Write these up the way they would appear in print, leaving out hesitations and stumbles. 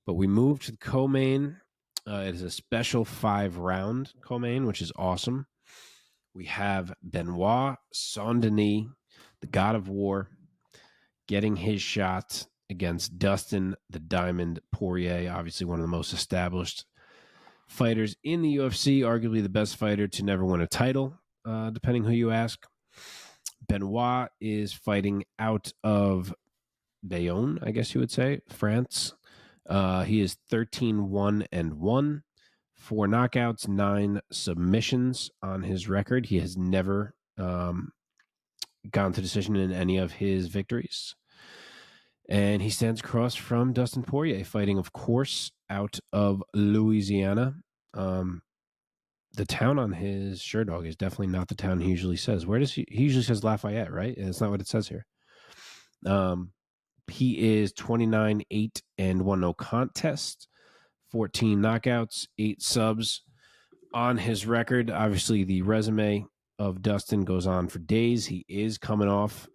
But we move to the co-main. It is a special 5-round co-main, which is awesome. We have Benoit Saint-Denis, the God of War, getting his shot against Dustin the Diamond Poirier, obviously one of the most established fighters in the UFC, arguably the best fighter to never win a title, depending who you ask. Benoit is fighting out of Bayonne, I guess you would say, France. He is 13-1-1, 4 knockouts, 9 submissions on his record. He has never gone to decision in any of his victories. And he stands across from Dustin Poirier, fighting, of course, out of Louisiana. The town on his shirt dog is definitely not the town he usually says. Where does he usually says Lafayette, right? And it's not what it says here. He is 29-8-1 no contest, 14 knockouts, 8 subs on his record. Obviously, the resume of Dustin goes on for days. He is coming off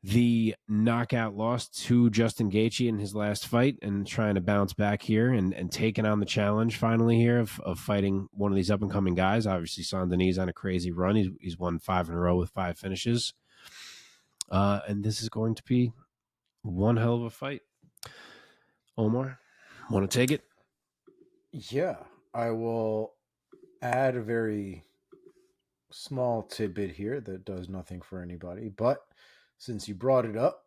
the knockout loss to Justin Gaethje in his last fight and trying to bounce back here and taking on the challenge finally here of fighting one of these up-and-coming guys. Obviously, Saint-Denis on a crazy run. He's won 5 in a row with 5 finishes. And this is going to be one hell of a fight. Omar, want to take it? Yeah, I will add a very small tidbit here that does nothing for anybody, but since you brought it up,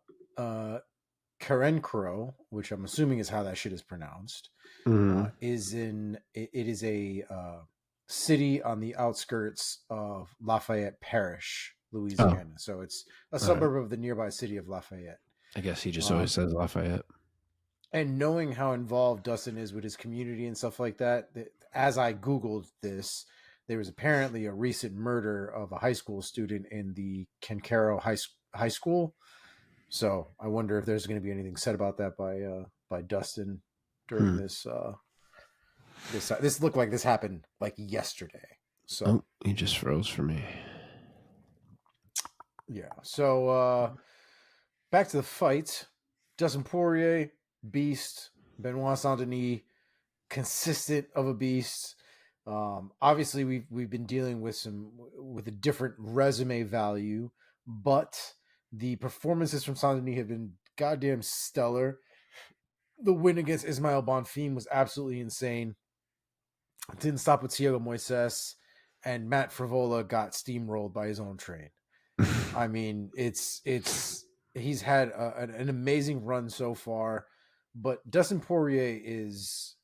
Karenkro, which I'm assuming is how that shit is pronounced, is a city on the outskirts of Lafayette Parish, Louisiana. Oh. So it's a suburb of the nearby city of Lafayette. I guess he just always says Lafayette. And knowing how involved Dustin is with his community and stuff like that, as I Googled this, there was apparently a recent murder of a high school student in the Kankero High School. So I wonder if there's going to be anything said about that by Dustin during this. This looked like this happened like yesterday. So he just froze for me. Yeah. So back to the fight. Dustin Poirier, beast. Benoit Saint-Denis, consistent of a beast. Obviously, we've been dealing with a different resume value, but the performances from Saint-Denis have been goddamn stellar. The win against Ismael Bonfim was absolutely insane. It didn't stop with Thiago Moises, and Matt Frivola got steamrolled by his own train. I mean, he's had an amazing run so far, but Dustin Poirier is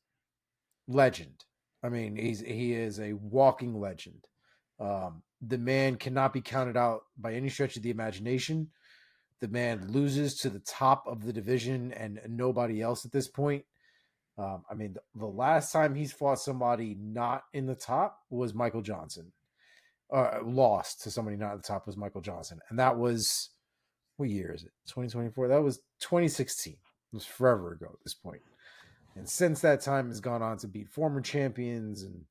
legend. I mean, he is a walking legend. The man cannot be counted out by any stretch of the imagination. The man loses to the top of the division and nobody else at this point. I mean, the last time he's fought somebody not in the top was Michael Johnson. Lost to somebody not at the top was Michael Johnson. And that was, what year is it? 2024? That was 2016. It was forever ago at this point. And since that time has gone on to beat former champions and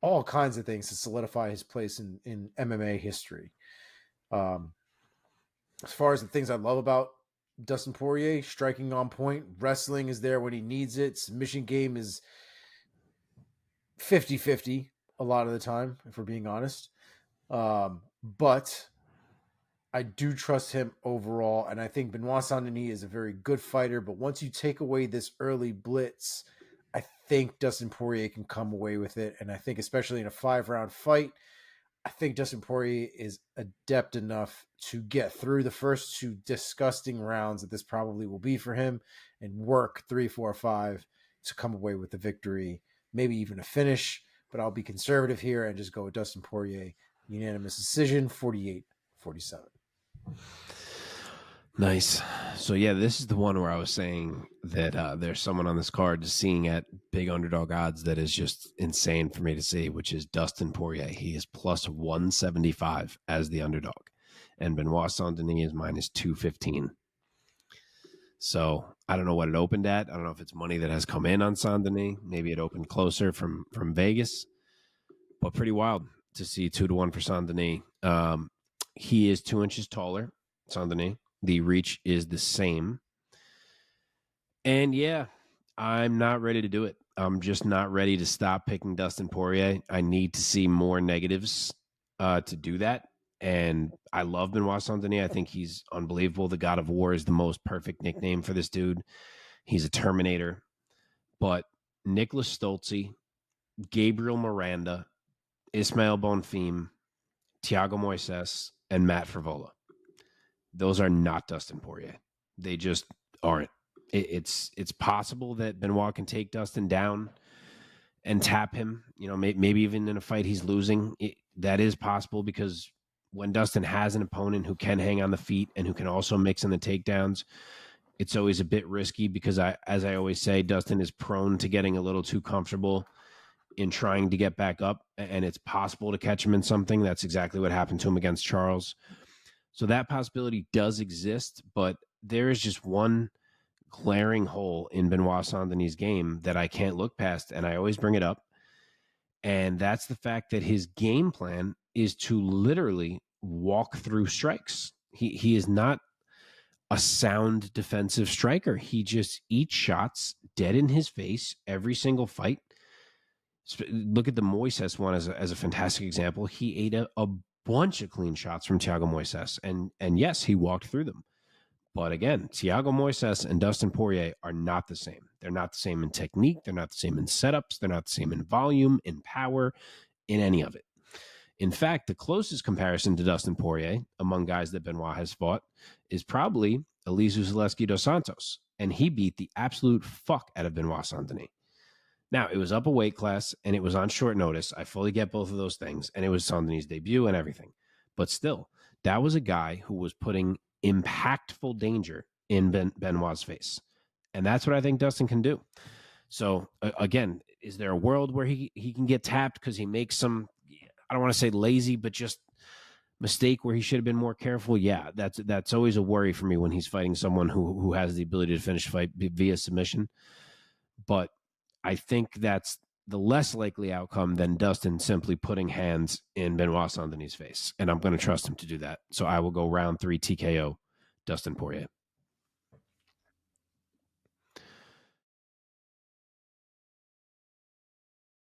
all kinds of things to solidify his place in MMA history. As far as the things I love about Dustin Poirier, striking on point, wrestling is there when he needs it. Submission game is 50-50 a lot of the time, if we're being honest. But I do trust him overall, and I think Benoit Saint-Denis is a very good fighter, but once you take away this early blitz, I think Dustin Poirier can come away with it, and I think especially in a 5-round fight, I think Dustin Poirier is adept enough to get through the first 2 disgusting rounds that this probably will be for him and work 3, 4, 5 to come away with the victory, maybe even a finish, but I'll be conservative here and just go with Dustin Poirier. Unanimous decision, 48-47. Nice. So, yeah, this is the one where I was saying that there's someone on this card just seeing at big underdog odds that is just insane for me to see, which is Dustin Poirier. He is plus 175 as the underdog, and Benoit Saint-Denis is minus 215. So I don't know what it opened at. I don't know if it's money that has come in on Saint-Denis. Maybe it opened closer from Vegas, but pretty wild to see 2-1 for Saint-Denis. He is 2 inches taller, Saint-Denis. The reach is the same. And yeah, I'm not ready to do it. I'm just not ready to stop picking Dustin Poirier. I need to see more negatives to do that. And I love Benoit Saint-Denis. I think he's unbelievable. The God of War is the most perfect nickname for this dude. He's a Terminator. But Nicholas Stolze, Gabriel Miranda, Ismael Bonfim, Thiago Moises, and Matt Frivola. Those are not Dustin Poirier. They just aren't. It's possible that Benoit can take Dustin down and tap him. You know, maybe even in a fight he's losing. That is possible because when Dustin has an opponent who can hang on the feet and who can also mix in the takedowns, it's always a bit risky because as I always say, Dustin is prone to getting a little too comfortable in trying to get back up, and it's possible to catch him in something. That's exactly what happened to him against Charles. So that possibility does exist, but there is just one glaring hole in Benoit Saint-Denis' game that I can't look past, and I always bring it up. And that's the fact that his game plan is to literally walk through strikes. He is not a sound defensive striker. He just eats shots dead in his face every single fight. Look at the Moises one as a fantastic example. He ate a bunch of clean shots from Thiago Moises, and yes, he walked through them. But again, Thiago Moises and Dustin Poirier are not the same. They're not the same in technique. They're not the same in setups. They're not the same in volume, in power, in any of it. In fact, the closest comparison to Dustin Poirier among guys that Benoit has fought is probably Elizeu Zaleski dos Santos, and he beat the absolute fuck out of Benoit Saint-Denis. Now, it was up a weight class, and it was on short notice. I fully get both of those things, and it was Saint-Denis' debut and everything. But still, that was a guy who was putting impactful danger in Benoit's face. And that's what I think Dustin can do. So, again, is there a world where he can get tapped because he makes some, I don't want to say lazy, but just mistake where he should have been more careful? Yeah, that's always a worry for me when he's fighting someone who has the ability to finish a fight via submission. But I think that's the less likely outcome than Dustin simply putting hands in Benoit Saint-Denis' face. And I'm going to trust him to do that. So I will go round 3 TKO Dustin Poirier.